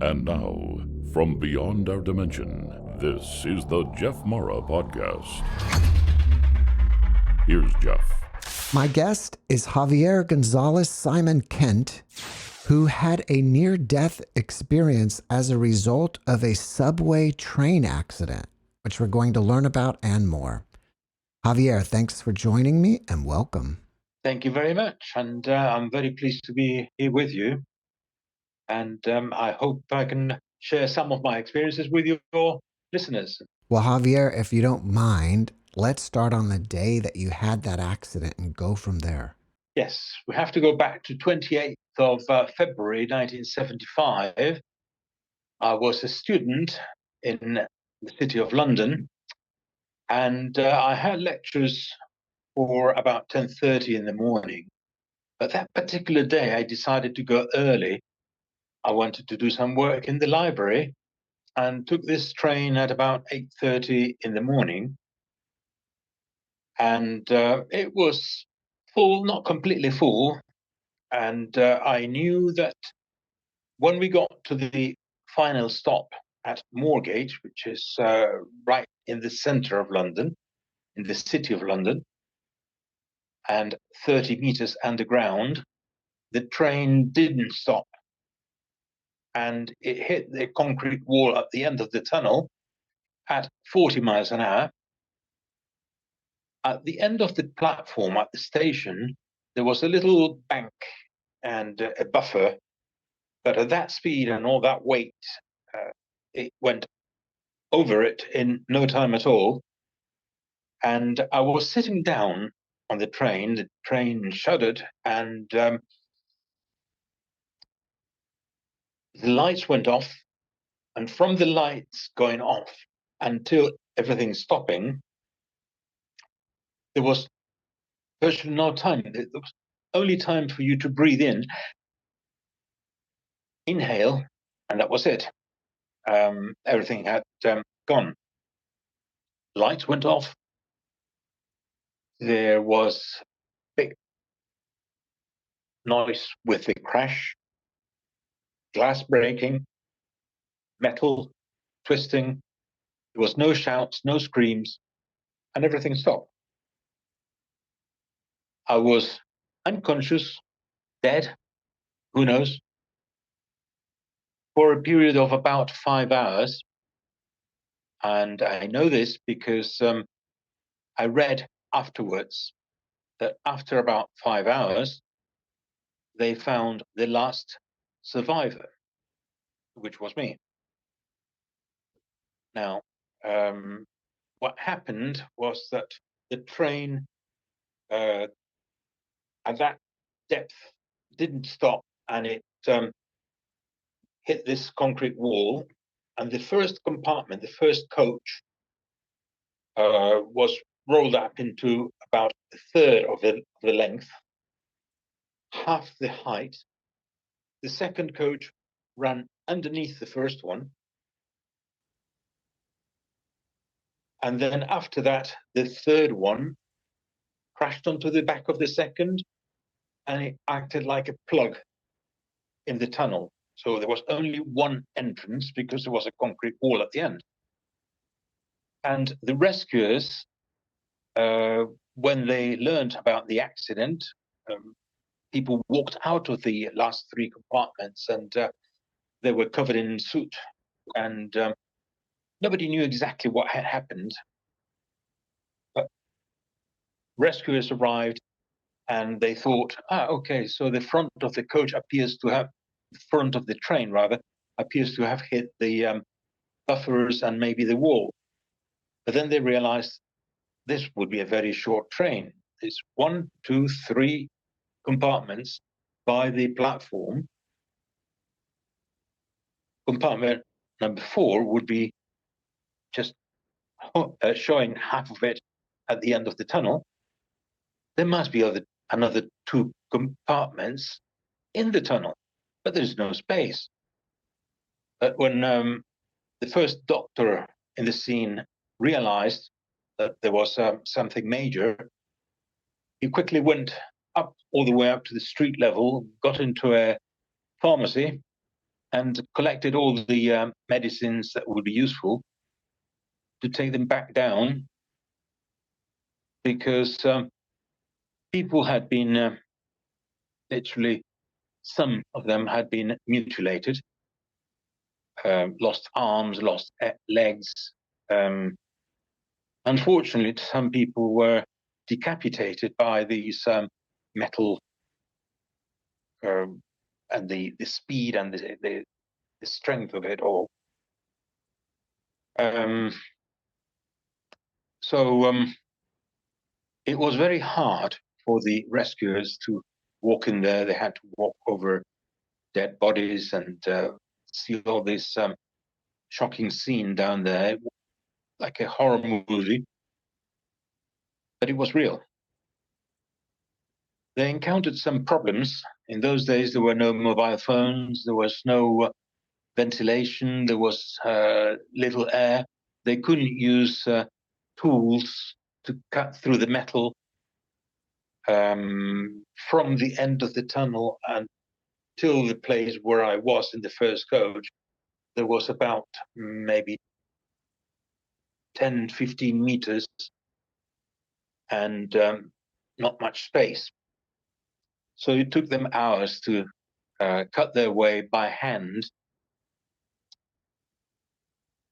And now, from beyond our dimension, this is the JeffMara podcast. Here's Jeff. My guest is Javier Gonzales Simon Kent, who had a near-death experience as a result of a subway train accident, which we're going to learn about and more. Javier, thanks for joining me and welcome. Thank you very much. And I'm very pleased to be here with you. And I hope I can share some of my experiences with your listeners. Well, Javier, if you don't mind, let's start on the day that you had that accident and go from there. Yes, we have to go back to 28th of February 1975. I was a student in the city of London, and I had lectures for about 10:30 in the morning. But that particular day, I decided to go early. I wanted to do some work in the library and took this train at about 8:30 in the morning. And it was full, not completely full. And I knew that when we got to the final stop at Moorgate, which is right in the center of London, in the city of London, and 30 meters underground, the train didn't stop. And it hit the concrete wall at the end of the tunnel at 40 miles an hour. At the end of the platform at the station, there was a little bank and a buffer, but at that speed and all that weight, it went over it in no time at all. And I was sitting down on the train shuddered, and the lights went off. And from the lights going off until everything stopping, there was virtually no time. There was only time for you to breathe in, inhale, and that was it. Everything had gone. Lights went off. There was big noise with the crash, glass breaking, metal twisting. There was no shouts, no screams, and everything stopped. I was unconscious, dead, who knows, for a period of about 5 hours. And I know this because I read afterwards that after about 5 hours, they found the last survivor, which was me. Now, what happened was that the train at that depth didn't stop, and it hit this concrete wall. And the first compartment, the first coach, was rolled up into about a third of the length, half the height. The second coach ran underneath the first one. And then after that, the third one crashed onto the back of the second, and it acted like a plug in the tunnel. So there was only one entrance because there was a concrete wall at the end. And the rescuers, when they learned about the accident, people walked out of the last three compartments, and they were covered in soot. And nobody knew exactly what had happened. But rescuers arrived, and they thought, okay, so the front of the coach appears to have, the front of the train rather, appears to have hit the buffers and maybe the wall. But then they realized this would be a very short train. There's 1, 2, 3 compartments by the platform. Compartment number 4 would be just showing half of it at the end of the tunnel. There must be another 2 compartments in the tunnel, but there's no space. But when the first doctor in the scene realized that there was something major, he quickly went up all the way up to the street level, got into a pharmacy, and collected all the medicines that would be useful to take them back down, because people had been literally, some of them had been mutilated, lost arms, lost legs. Unfortunately, some people were decapitated by these metal, and the speed and the strength of it all. So it was very hard for the rescuers to walk in there. They had to walk over dead bodies and see all this shocking scene down there, like a horror movie, but it was real. They encountered some problems. In those days, there were no mobile phones, there was no ventilation, there was little air. They couldn't use tools to cut through the metal. From the end of the tunnel until the place where I was in the first coach, there was about maybe 10, 15 meters and not much space. So it took them hours to cut their way by hand,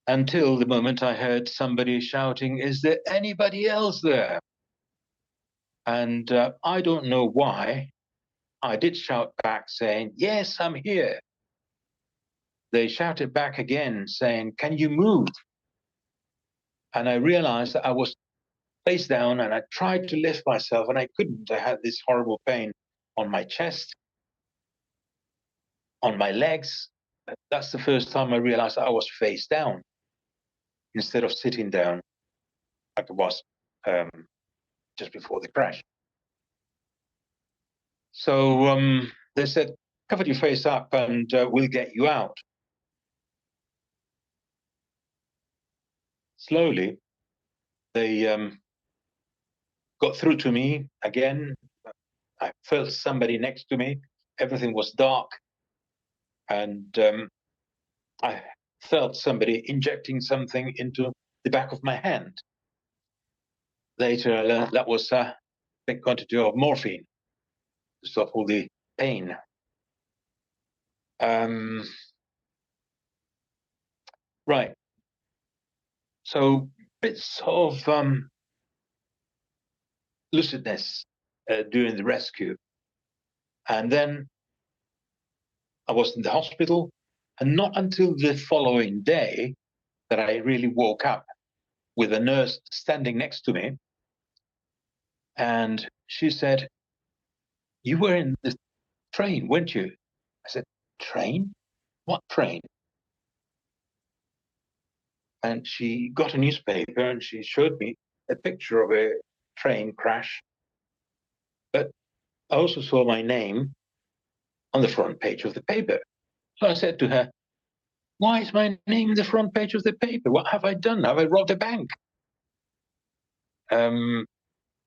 until the moment I heard somebody shouting, "Is there anybody else there?" And I don't know why, I did shout back saying, "Yes, I'm here." They shouted back again saying, "Can you move?" And I realized that I was face down, and I tried to lift myself and I couldn't. I had this horrible pain on my chest, on my legs. That's the first time I realized that I was face down instead of sitting down like I was just before the crash. So they said, "Cover your face up and we'll get you out." Slowly, they got through to me again. I felt somebody next to me. Everything was dark. And I felt somebody injecting something into the back of my hand. Later, I learned that was a big quantity of morphine to stop all the pain. Right. So bits of lucidness during the rescue. And then I was in the hospital, and not until the following day that I really woke up with a nurse standing next to me. And she said, "You were in the train, weren't you?" I said, "Train? What train?" And she got a newspaper and she showed me a picture of a train crash. But I also saw my name on the front page of the paper. So I said to her, "Why is my name on the front page of the paper? What have I done? Have I robbed a bank?"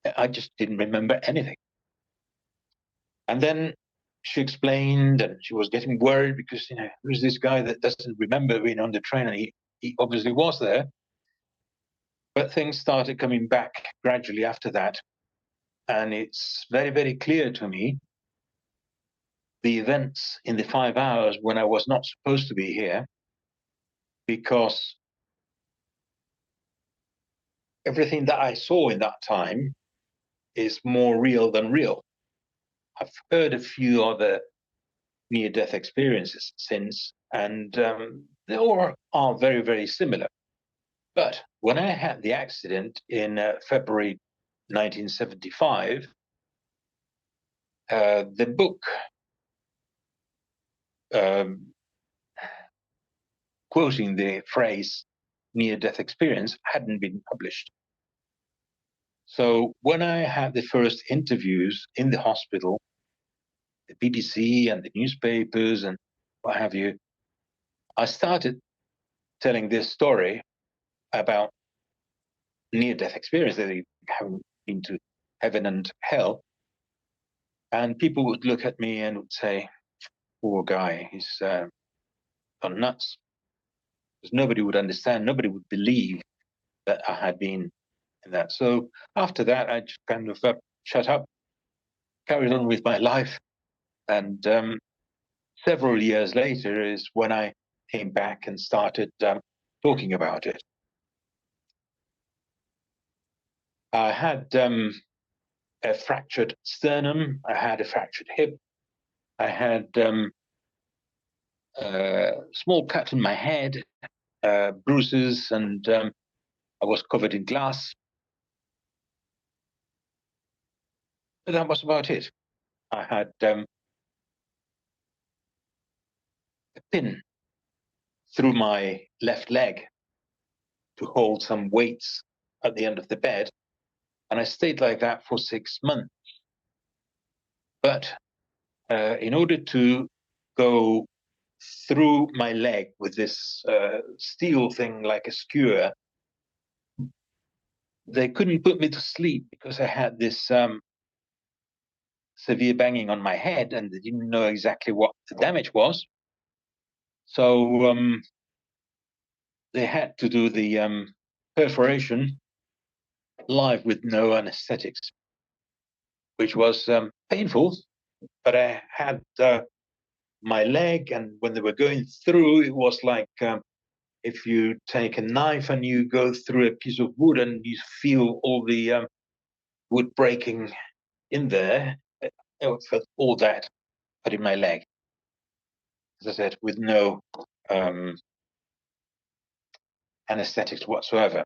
I just didn't remember anything. And then she explained, and she was getting worried because, who's this guy that doesn't remember being on the train? And he obviously was there. But things started coming back gradually after that. And it's very, very clear to me the events in the 5 hours when I was not supposed to be here, because everything that I saw in that time is more real than real. I've heard a few other near-death experiences since, and they all are very, very similar. But when I had the accident in February 1975, the book quoting the phrase near-death experience hadn't been published. So when I had the first interviews in the hospital, the BBC and the newspapers and what have you, I started telling this story about near-death experience, that they haven't been to heaven and hell. And people would look at me and would say, "Poor guy, he's gone nuts, because nobody would understand, nobody would believe that I had been in that. So after that, I just kind of shut up, carried on with my life, and several years later is when I came back and started talking about it. I had a fractured sternum, I had a fractured hip, I had a small cut in my head, bruises, and I was covered in glass. But that was about it. I had a pin through my left leg to hold some weights at the end of the bed, and I stayed like that for 6 months. But in order to go through my leg with this steel thing like a skewer, they couldn't put me to sleep because I had this severe banging on my head, and they didn't know exactly what the damage was. So they had to do the perforation live with no anesthetics, which was painful. But I had my leg, and when they were going through, it was like if you take a knife and you go through a piece of wood and you feel all the wood breaking in there. I felt all that, but in my leg, as I said, with no anesthetics whatsoever.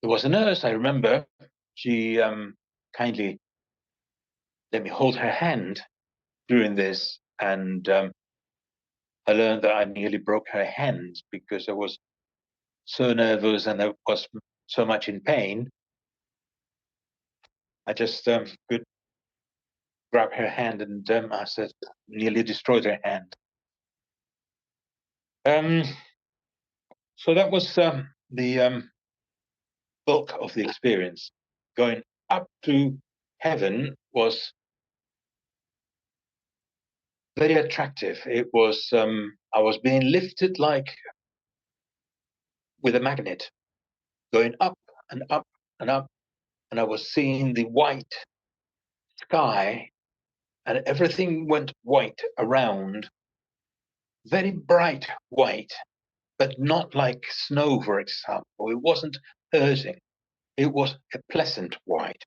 There was a nurse, I remember, she kindly let me hold her hand during this, and I learned that I nearly broke her hand because I was so nervous and I was so much in pain. I just could grab her hand, and I said, nearly destroyed her hand. So that was the bulk of the experience. Going up to heaven was very attractive. It was I was being lifted like with a magnet, going up and up and up, and I was seeing the white sky, and everything went white around, very bright white, but not like snow, for example. It wasn't hurting. It was a pleasant white.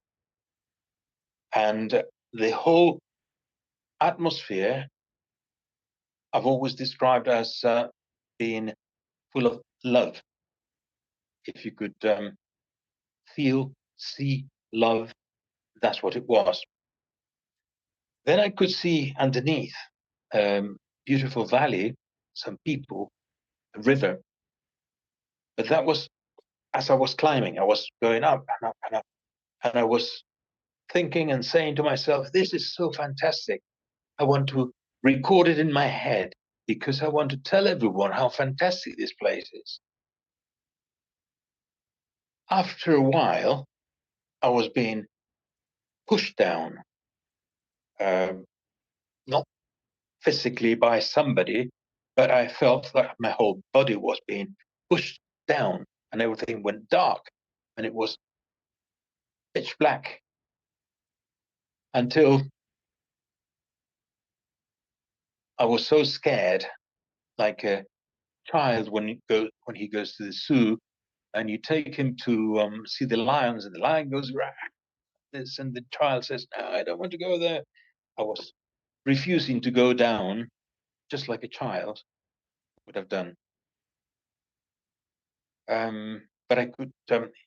And the whole atmosphere I've always described as being full of love. If you could feel, see, love, that's what it was. Then I could see underneath beautiful valley, some people, a river. But that was as I was climbing. I was going up and up and up, and I was thinking and saying to myself, this is so fantastic. I want to record it in my head because I want to tell everyone how fantastic this place is. After a while, I was being pushed down, not physically by somebody, but I felt that my whole body was being pushed down, and everything went dark, and it was pitch black until I was so scared, like a child when he goes to the zoo, and you take him to see the lions, and the lion goes rah, this, and the child says, "No, I don't want to go there." I was refusing to go down, just like a child would have done. But I could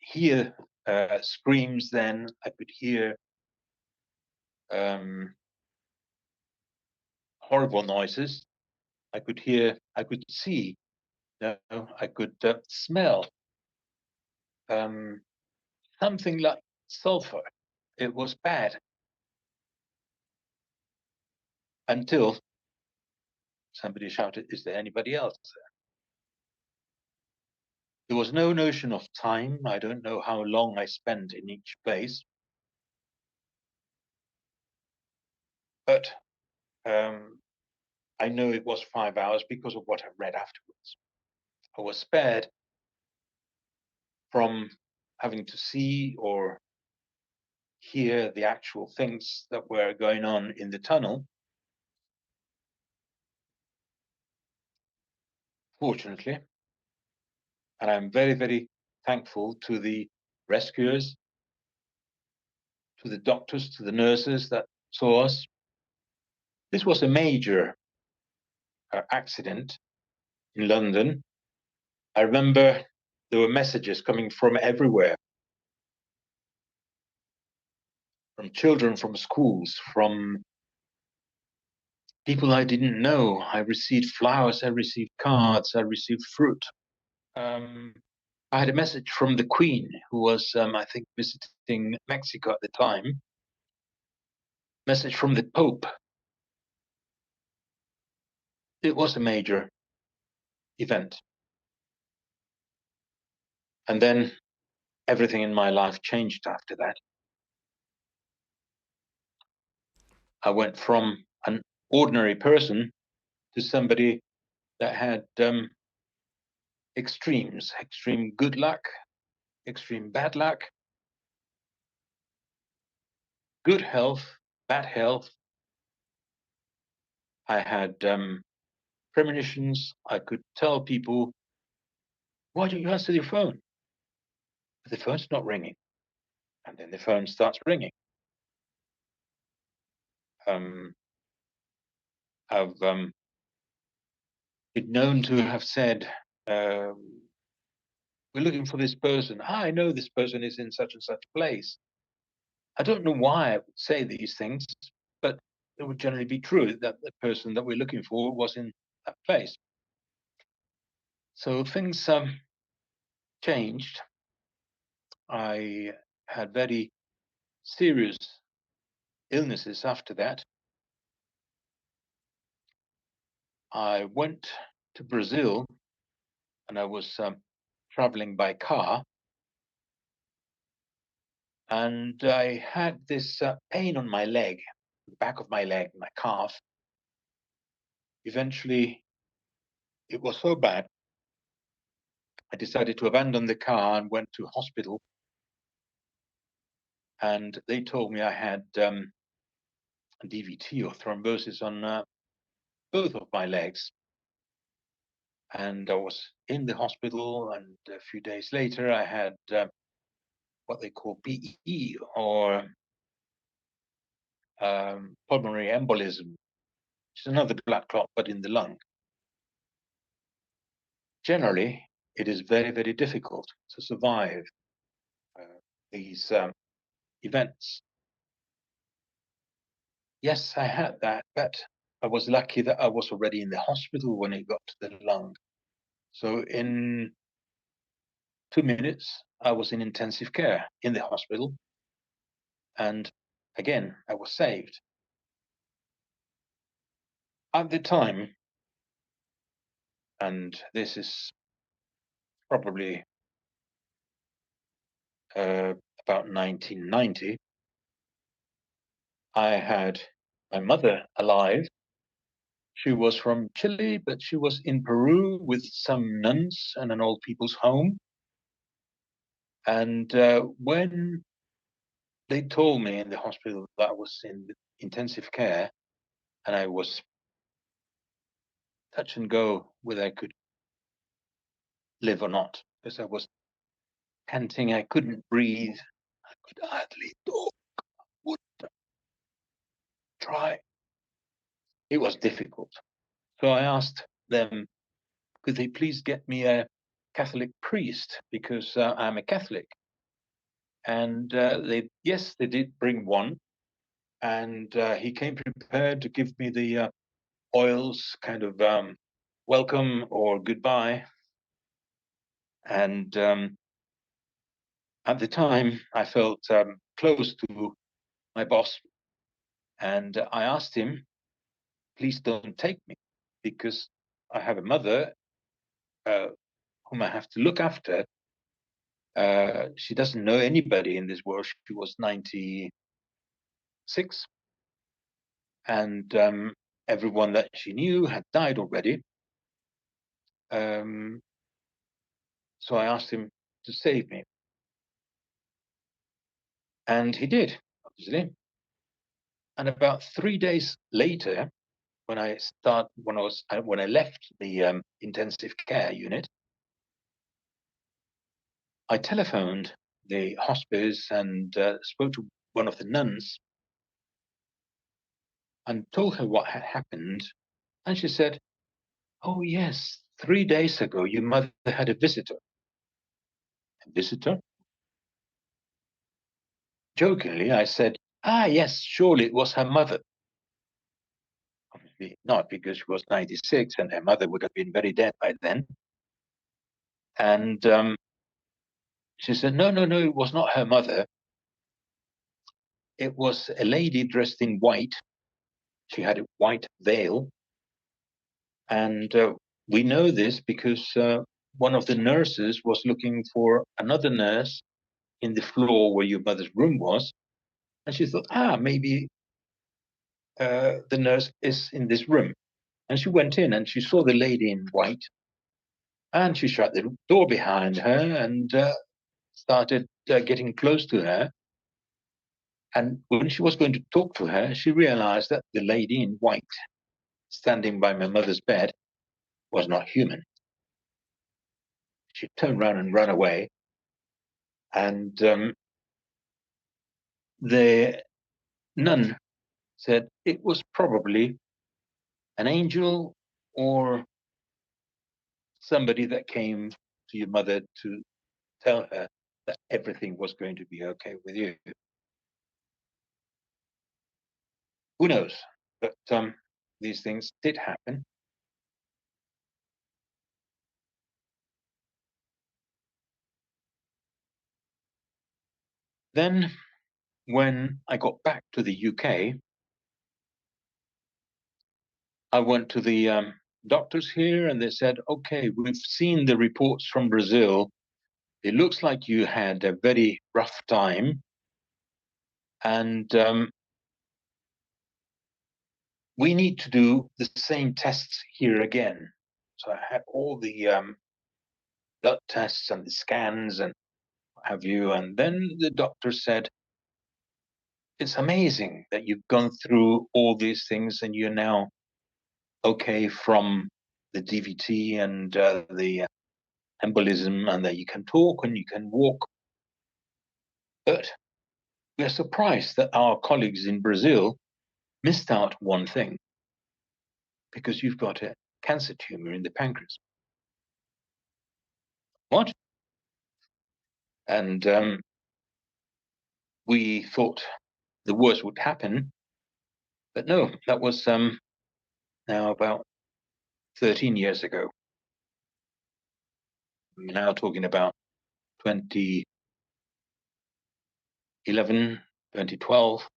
hear screams. Then I could hear horrible noises. I could hear. I could see. I could smell something like sulfur. It was bad until somebody shouted, "Is there anybody else there?" There was no notion of time. I don't know how long I spent in each place, but I know it was 5 hours because of what I read afterwards. I was spared from having to see or hear the actual things that were going on in the tunnel, fortunately. And I'm very, very thankful to the rescuers, to the doctors, to the nurses that saw us. This was a major accident in London. I remember there were messages coming from everywhere, from children, from schools, from people I didn't know. I received flowers, I received cards, I received fruit. I had a message from the Queen, who was, I think, visiting Mexico at the time. Message from the Pope. It was a major event. And then everything in my life changed after that. I went from an ordinary person to somebody that had extremes, extreme good luck, extreme bad luck, good health, bad health. I had premonitions. I could tell people, why don't you answer your phone? But the phone's not ringing. And then the phone starts ringing. I've been known to have said, we're looking for this person. I know this person is in such and such a place. I don't know why I would say these things, but it would generally be true that the person that we're looking for was in that place. So things changed. I had very serious illnesses after that. I went to Brazil and I was traveling by car. And I had this pain on my leg, the back of my leg, my calf. Eventually, it was so bad, I decided to abandon the car and went to hospital. And they told me I had DVT or thrombosis on both of my legs. And I was in the hospital, and a few days later, I had what they call PE, or pulmonary embolism, which is another blood clot, but in the lung. Generally, it is very, very difficult to survive these events. Yes, I had that, but I was lucky that I was already in the hospital when it got to the lung. So in 2 minutes, I was in intensive care in the hospital. And again, I was saved. At the time, and this is probably about 1990, I had my mother alive. She was from Chile, but she was in Peru with some nuns and an old people's home. And when they told me in the hospital that I was in intensive care and I was touch and go whether I could live or not, because I was panting, I couldn't breathe, I could hardly talk, would try. It was difficult. So I asked them, could they please get me a Catholic priest, because I'm a Catholic. And yes, they did bring one. And he came prepared to give me the oils, kind of welcome or goodbye. And at the time, I felt close to my boss. And I asked him, please don't take me, because I have a mother whom I have to look after. She doesn't know anybody in this world. She was 96. And everyone that she knew had died already. So I asked him to save me. And he did, obviously. And about 3 days later, when I left the intensive care unit, I telephoned the hospice and spoke to one of the nuns and told her what had happened. And she said, "Oh yes, 3 days ago, your mother had a visitor." A visitor? Jokingly, I said, "Ah, yes, surely it was her mother." Obviously not, because she was 96 and her mother would have been very dead by then. And she said, no, it was not her mother. It was a lady dressed in white. She had a white veil. And we know this because one of the nurses was looking for another nurse in the floor where your mother's room was. And she thought, maybe the nurse is in this room. And she went in and she saw the lady in white. And she shut the door behind her and started getting close to her. And when she was going to talk to her, she realized that the lady in white standing by my mother's bed was not human. She turned around and ran away. And the nun said it was probably an angel or somebody that came to your mother to tell her that everything was going to be okay with you. Who knows? But these things did happen. Then, when I got back to the UK, I went to the doctors here and they said, okay, we've seen the reports from Brazil. It looks like you had a very rough time. And we need to do the same tests here again. So I had all the blood tests and the scans and what have you. And then the doctor said, it's amazing that you've gone through all these things and you're now okay from the DVT and the embolism, and that you can talk and you can walk. But we're surprised that our colleagues in Brazil missed out one thing, because you've got a cancer tumor in the pancreas. What? And we thought the worst would happen, but no, that was now about 13 years ago. We're now talking about 2011, 2012.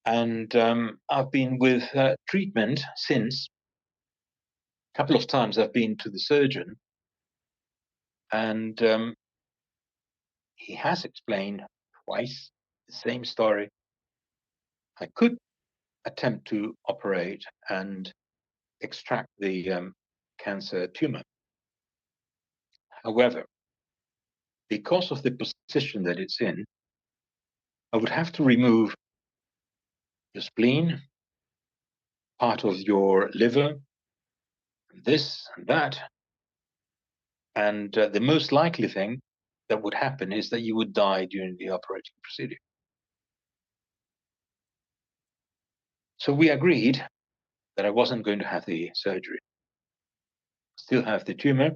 And I've been with treatment since. A couple of times I've been to the surgeon, and he has explained twice the same story. I could attempt to operate and extract the cancer tumor. However, because of the position that it's in, I would have to remove your spleen, part of your liver, this and that. And the most likely thing that would happen is that you would die during the operating procedure. So we agreed that I wasn't going to have the surgery. Still have the tumor,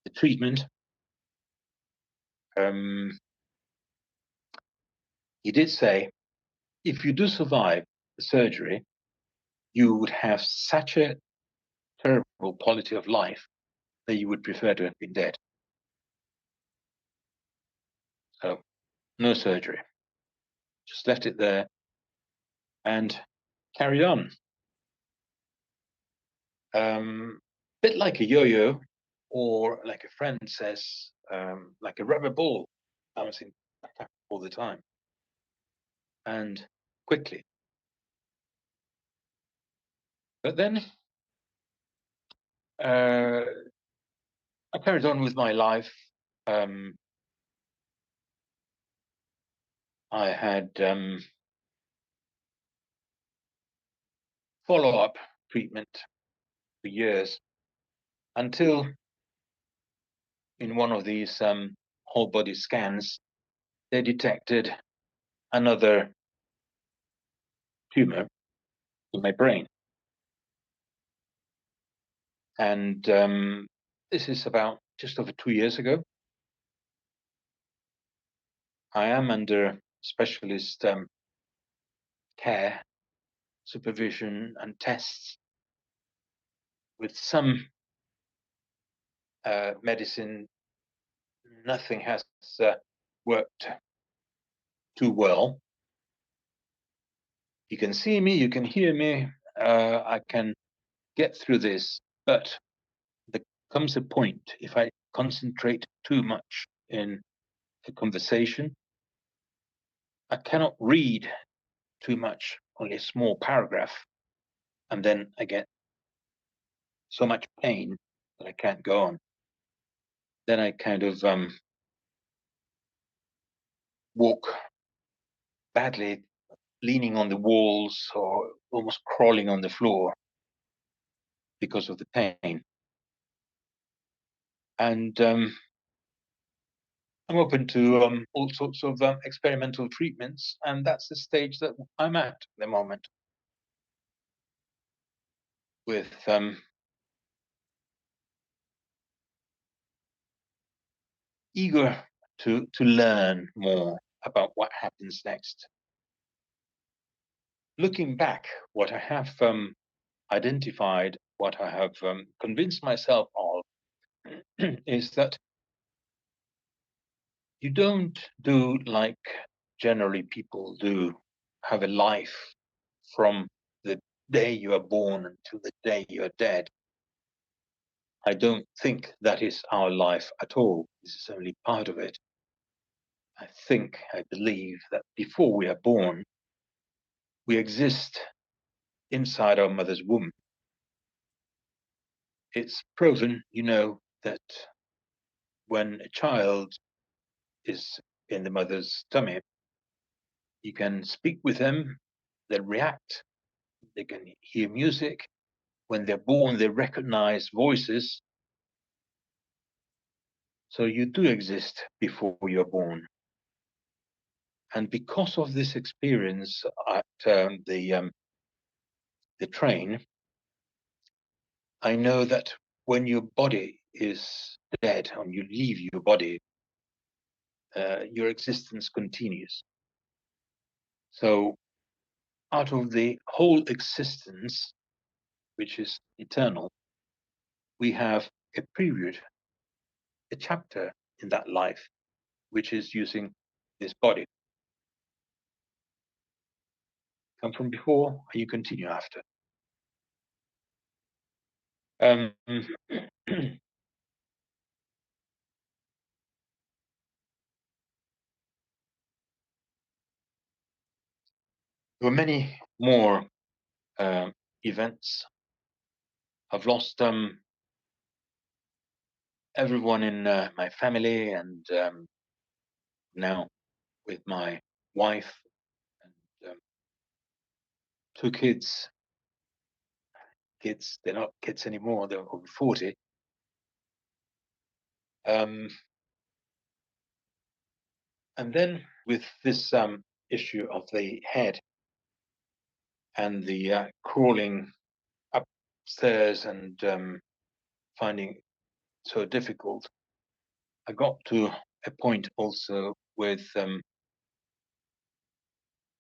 the treatment. He did say, if you do survive the surgery, you would have such a terrible quality of life that you would prefer to have been dead. So no surgery. Just left it there and carried on. Bit like a yo-yo, or like a friend says, like a rubber ball bouncing all the time. And quickly, But then I carried on with my life. I had follow-up treatment for years until in one of these whole body scans, they detected another tumor in my brain. And this is about just over 2 years ago. I am under specialist care, supervision, and tests with some medicine. Nothing has worked too well. You can see me, you can hear me, I can get through this, but there comes a point if I concentrate too much in a conversation, I cannot read too much, only a small paragraph, and then I get so much pain that I can't go on. Then I kind of walk badly, leaning on the walls or almost crawling on the floor because of the pain. And I'm open to all sorts of experimental treatments, and that's the stage that I'm at the moment, with eager to learn more about what happens next. Looking back, what I have identified, what I have convinced myself of, is that you don't do like generally people do, have a life from the day you are born until the day you are dead. I don't think that is our life at all. This is only part of it. I believe that before we are born, we exist inside our mother's womb. It's proven, that when a child is in the mother's tummy, you can speak with them, they react, they can hear music. When they're born, they recognize voices. So you do exist before you're born. And because of this experience at the train, I know that when your body is dead and you leave your body, your existence continues. So out of the whole existence, which is eternal, we have a period, a chapter in that life, which is using this body. Come from before, and you continue after. There were many more events. I've lost everyone in my family, and now with my wife and 2 kids. They're not kids anymore, they're over 40. And then with this issue of the head and the crawling upstairs and finding it so difficult, I got to a point also with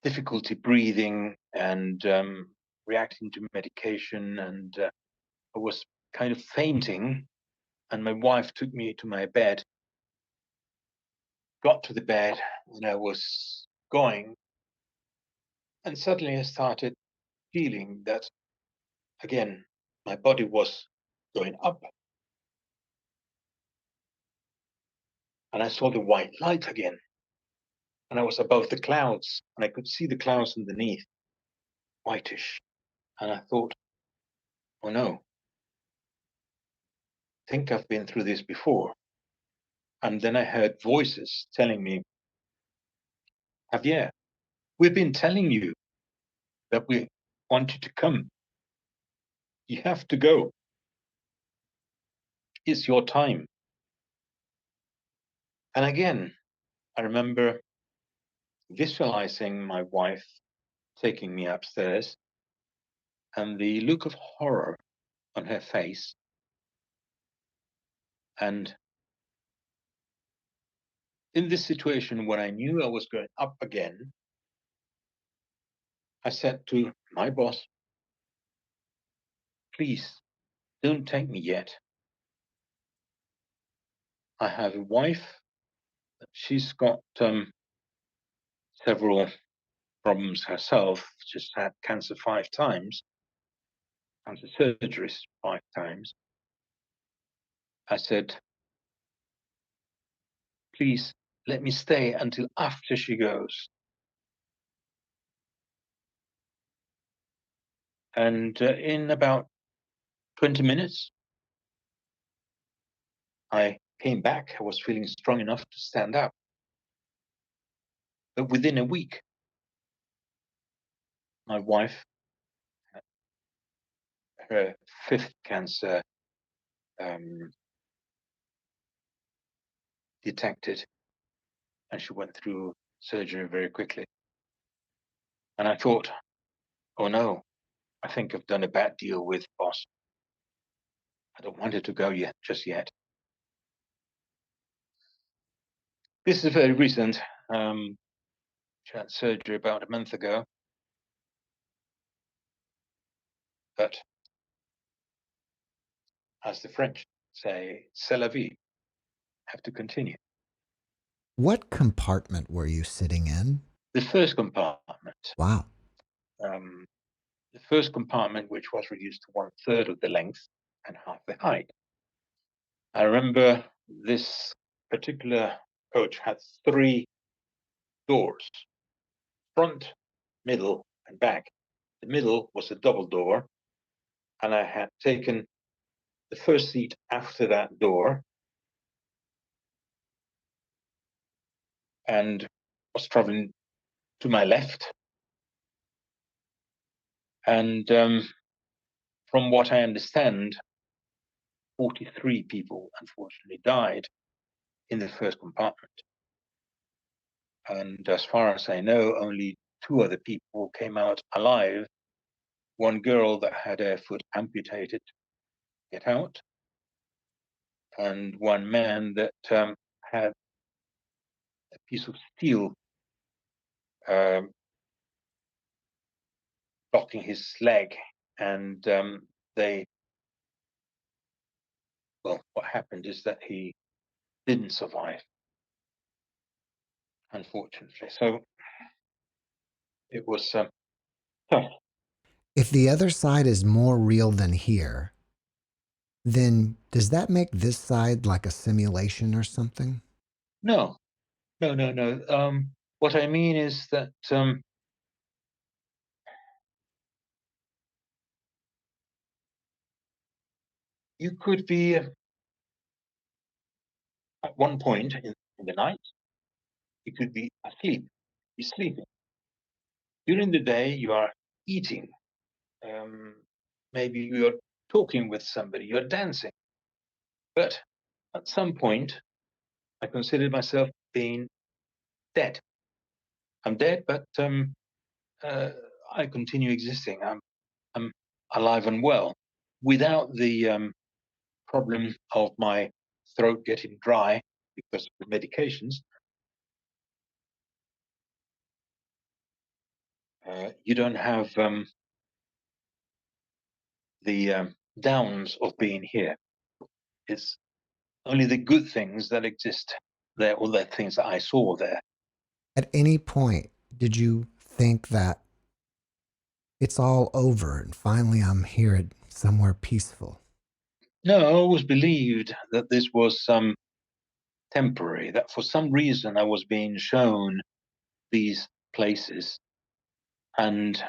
difficulty breathing and reacting to medication, and I was kind of fainting, and my wife took me to my bed, got to the bed, and I was going, and suddenly I started feeling that, again, my body was going up, and I saw the white light again, and I was above the clouds, and I could see the clouds underneath, whitish, and I thought, oh no, I think I've been through this before. And then I heard voices telling me, Javier, we've been telling you that we want you to come. You have to go. It's your time. And again, I remember visualizing my wife taking me upstairs and the look of horror on her face. And in this situation, when I knew I was going up again, I said to my boss, please don't take me yet. I have a wife. She's got several problems herself. She's had cancer 5 times, cancer surgeries 5 times. I said, please let me stay until after she goes. And in about 20 minutes, I came back. I was feeling strong enough to stand up. But within a week, my wife had her 5th cancer detected, and she went through surgery very quickly. And I thought, oh no, I think I've done a bad deal with boss. I don't want her to go yet, just yet. This is very recent. She had surgery about a month ago. But as the French say, c'est la vie. Have to continue. What compartment were you sitting in? The first compartment. Wow. The first compartment, which was reduced to 1/3 of the length and half the height. I remember this particular coach had 3 doors, front, middle, and back. The middle was a double door, and I had taken the first seat after that door and was traveling to my left. And from what I understand, 43 people unfortunately died in the first compartment. And as far as I know, only 2 other people came out alive. One girl that had her foot amputated get out, and one man that had a piece of steel blocking his leg, and what happened is that he didn't survive, unfortunately. So it was tough. If the other side is more real than here, then does that make this side like a simulation or something? No. What I mean is that you could be at one point in the night, you could be asleep, you're sleeping. During the day, you are eating. Maybe you're talking with somebody, you're dancing. But at some point, I considered myself being dead. I'm dead, but I continue existing. I'm alive and well, without the problem of my throat getting dry because of the medications. You don't have the downs of being here. It's only the good things that exist there, all the things that I saw there. At any point, did you think that it's all over and finally I'm here at somewhere peaceful? No, I always believed that this was temporary, that for some reason I was being shown these places, and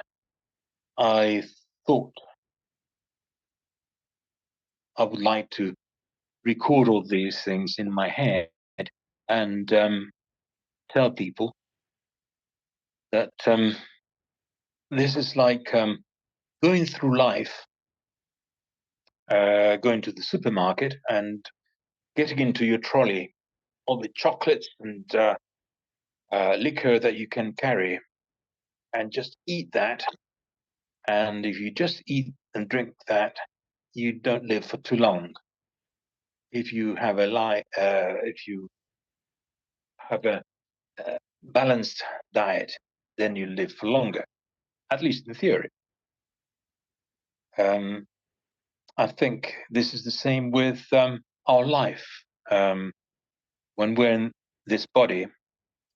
I thought I would like to record all these things in my head and tell people that this is like going through life, going to the supermarket and getting into your trolley all the chocolates and liquor that you can carry, and just eat that. And if you just eat and drink that, you don't live for too long. If you have if you have a balanced diet, then you live for longer, at least in theory. I think this is the same with our life. When we're in this body,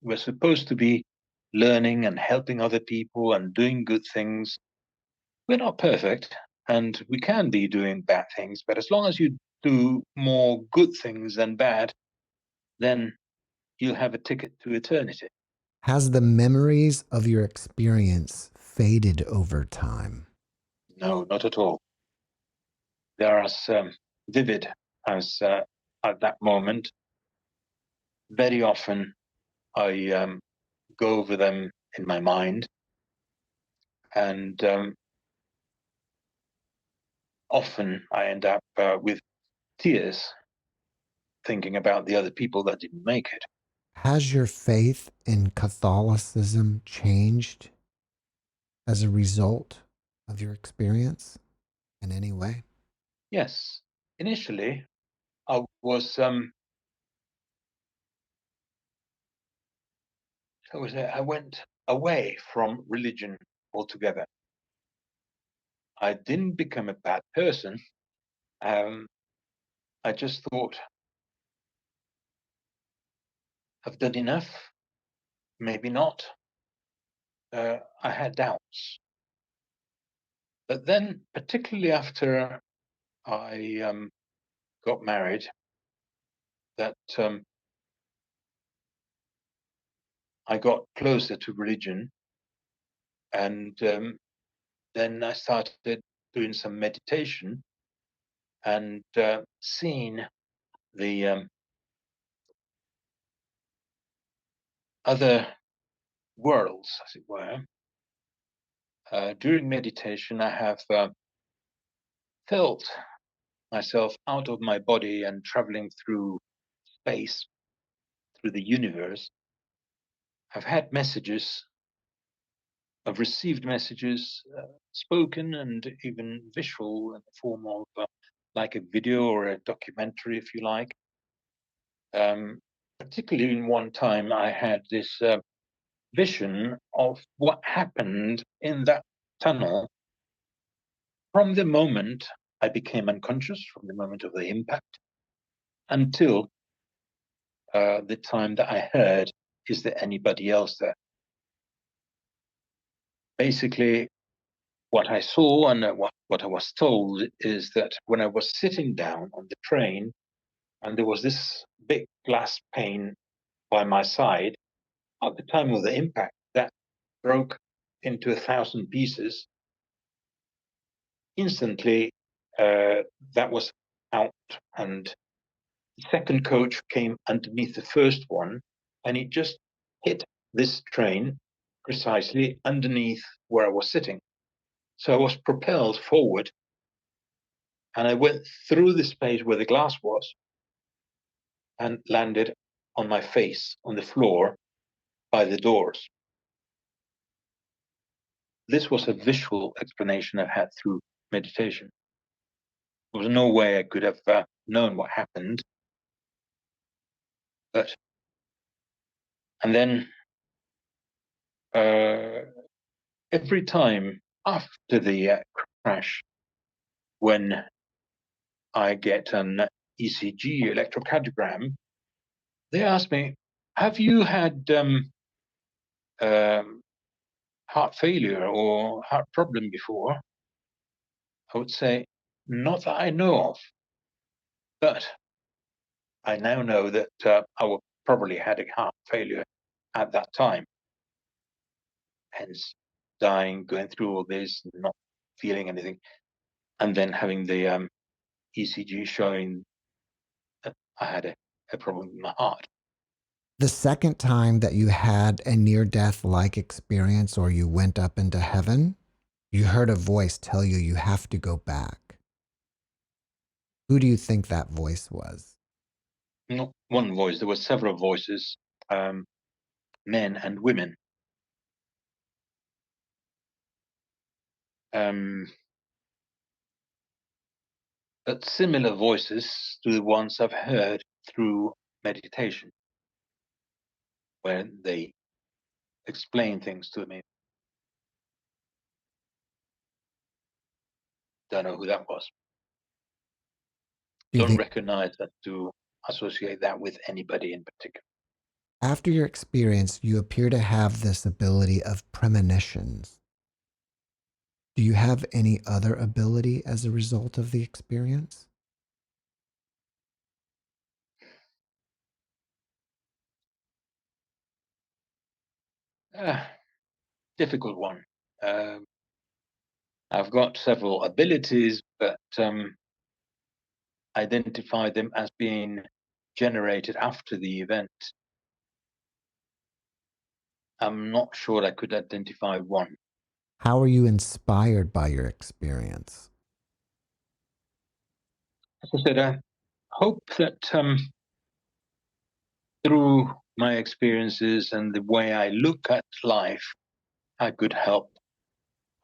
we're supposed to be learning and helping other people and doing good things. We're not perfect, and we can be doing bad things, but as long as you do more good things than bad, then you'll have a ticket to eternity. Has the memories of your experience faded over time? No, not at all. They're as vivid as at that moment. Very often I go over them in my mind, and often I end up with tears thinking about the other people that didn't make it. Has your faith in Catholicism changed as a result of your experience in any way? Yes, initially I was I went away from religion altogether. I didn't become a bad person. I just thought I've done enough, maybe not. I had doubts. But then, particularly after I got married, that I got closer to religion, and then I started doing some meditation and seeing the other worlds, as it were. During meditation, I have felt myself out of my body and traveling through space, through the universe. I've had messages, I've received messages, spoken and even visual, in the form of like a video or a documentary, if you like. Particularly in one time, I had this vision of what happened in that tunnel from the moment I became unconscious, from the moment of the impact, until the time that I heard, "Is there anybody else there?" Basically, what I saw and what I was told is that when I was sitting down on the train and there was this big glass pane by my side, at the time of the impact, that broke into 1,000 pieces. Instantly, that was out, and the second coach came underneath the first one, and it just hit this train precisely underneath where I was sitting. So I was propelled forward, and I went through the space where the glass was and landed on my face on the floor by the doors. This was a visual explanation I had through meditation. There was no way I could have known what happened. But, and then every time after the crash, when I get an ECG, electrocardiogram, they ask me, "Have you had heart failure or heart problem before?" I would say, "Not that I know of, but I now know that I would probably had a heart failure at that time, hence dying, going through all this, not feeling anything, and then having the ECG showing that I had a problem with my heart. The second time that you had a near-death-like experience or you went up into heaven, you heard a voice tell you you have to go back. Who do you think that voice was? Not one voice, there were several voices, men and women. But similar voices to the ones I've heard through meditation, where they explain things to me. Don't know who that was. Do you Don't think recognize that to associate that with anybody in particular. after your experience, you appear to have this ability of premonitions? Do you have any other ability as a result of the experience? Difficult one. I've got several abilities, but identify them as being generated after the event. I'm not sure I could identify one. How are you inspired by your experience? As I said, I hope that through my experiences and the way I look at life, I could help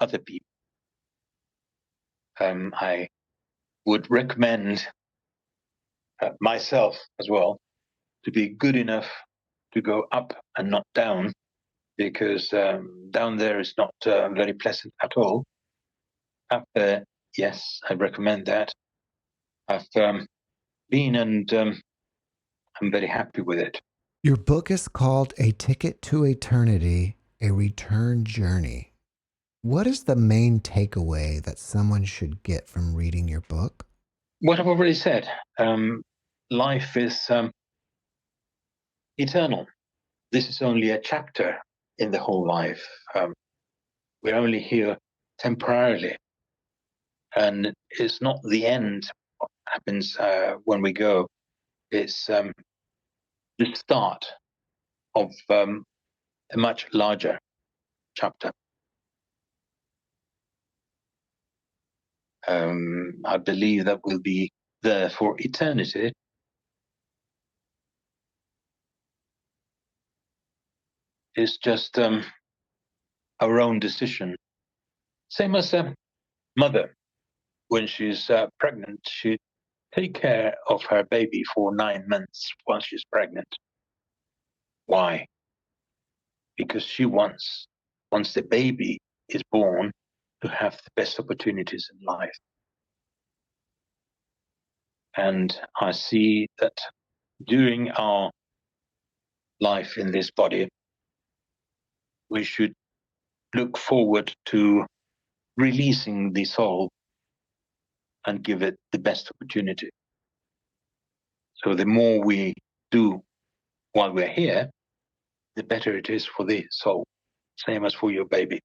other people. I would recommend myself as well to be good enough to go up and not down, because down there is not very pleasant at all. Up there, yes, I recommend that. I've been and I'm very happy with it. Your book is called A Ticket to Eternity, A Return Journey. What is the main takeaway that someone should get from reading your book? What I've already said, life is eternal. This is only a chapter in the whole life. We're only here temporarily, and it's not the end. What happens when we go? It's the start of a much larger chapter. I believe that we'll be there for eternity. It's just our own decision. Same as a mother, when she's pregnant, she take care of her baby for 9 months while she's pregnant. Why? Because she wants, once the baby is born, to have the best opportunities in life. And I see that during our life in this body, we should look forward to releasing the soul and give it the best opportunity. So the more we do while we're here, the better it is for the soul. Same as for your baby.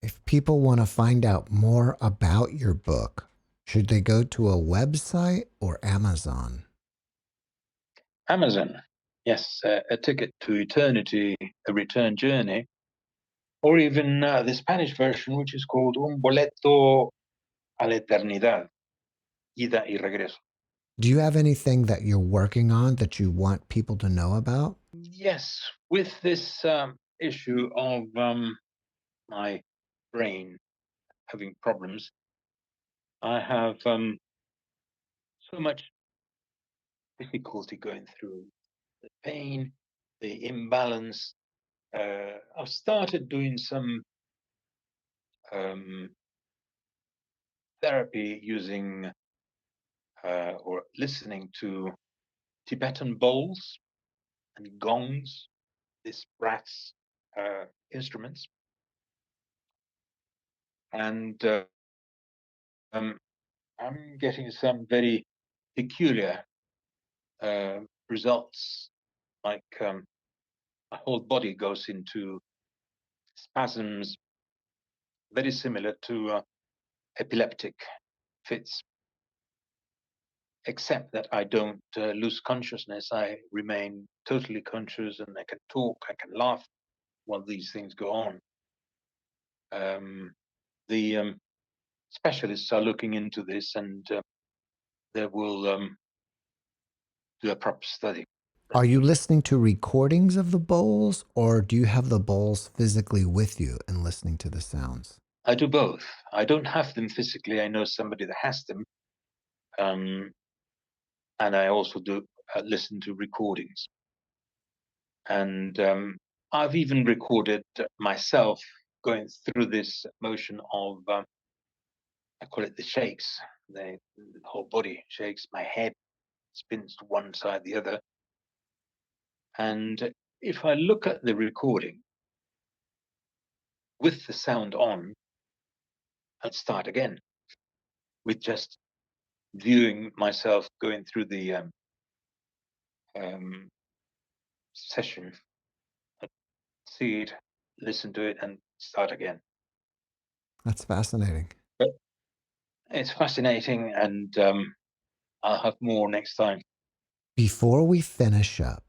If people want to find out more about your book, should they go to a website or Amazon? Amazon, yes, A Ticket to Eternity, A Return Journey, or even the Spanish version, which is called Un Boleto a la Eternidad, Ida y Regreso. Do you have anything that you're working on that you want people to know about? Yes, with this issue of my brain having problems, I have so much difficulty going through the pain, the imbalance. I've started doing some therapy using or listening to Tibetan bowls and gongs, these brass instruments. And I'm getting some very peculiar results, like my whole body goes into spasms, very similar to epileptic fits. except that I don't lose consciousness. I remain totally conscious, and I can talk, I can laugh while these things go on. The specialists are looking into this, and they will do a proper study. Are you listening to recordings of the bowls, or do you have the bowls physically with you and listening to the sounds? I do both. I don't have them physically. I know somebody that has them. And I also do listen to recordings. And I've even recorded myself going through this motion of, I call it the shakes. The whole body shakes, my head spins to one side, the other. And if I look at the recording with the sound on, I'll start again with just viewing myself going through the session, see it, listen to it, and start again. That's fascinating. But it's fascinating, and I'll have more next time. Before we finish up,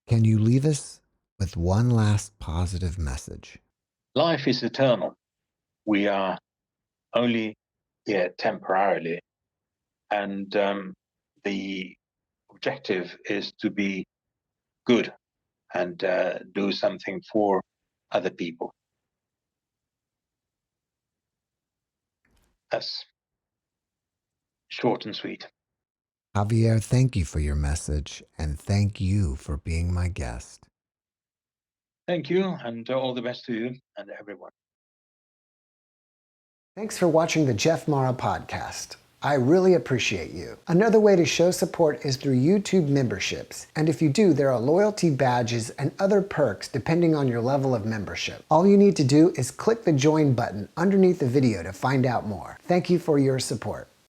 can you leave us with one last positive message? Life is eternal. We are only here temporarily, and the objective is to be good and do something for other people. That's short and sweet. Javier, thank you for your message, and thank you for being my guest. Thank you, and all the best to you and everyone. Thanks for watching the JeffMara podcast. I really appreciate you. Another way to show support is through YouTube memberships. And if you do, there are loyalty badges and other perks depending on your level of membership. All you need to do is click the join button underneath the video to find out more. Thank you for your support.